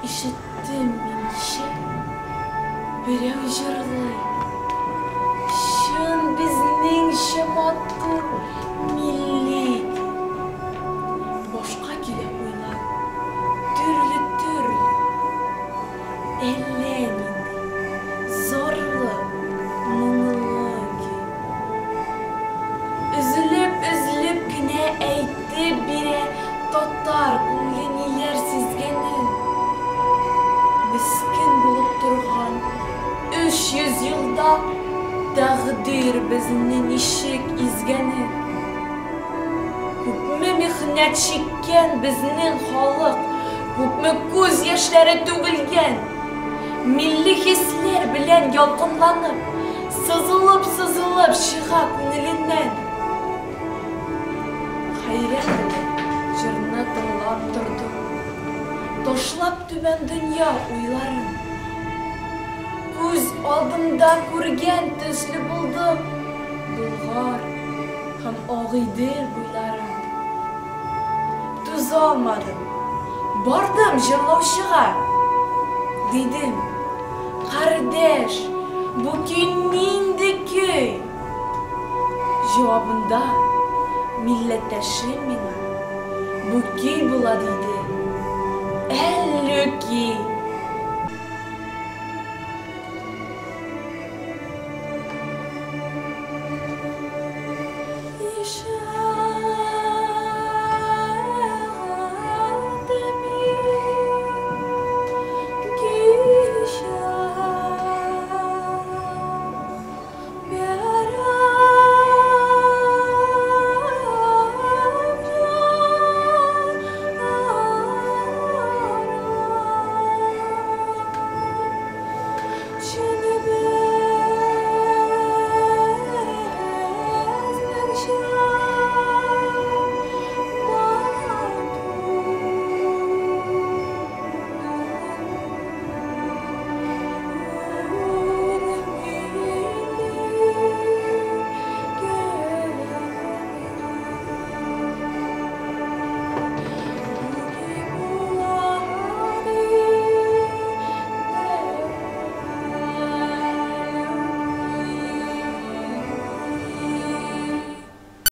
Ишеттім мен кеше біреу жырлай. Шын біздің шаматтың милли. Бошқа келе ойлар, түрлі. Әлле нинди, зорлы, мұңлы ки. Үзіліп кіне әйтті бире тоттар күңлі нелер сізгенін. Мискін болып тұрған 300 жылда тағдыр біздің ишек изгенін. Күпме мехнет шеккен біздің халық, күпме көз яшьләре түгілген. Милли хислер белән ялкынланып, сызылып шыға күңеленнән. Хайран җырны тыңлап тордым, ташлап түбән дөнья уйларын. Күз алдымда күргән төсле булдым, Болгар һәм Агыйдел буйларын. Түзә алмадым, бардым җырлаучыга, дидем: «Кардәш, бу көй нинди көй?» Җавабында милләттәшем миңа: «Бу көй була», диде. Әллүки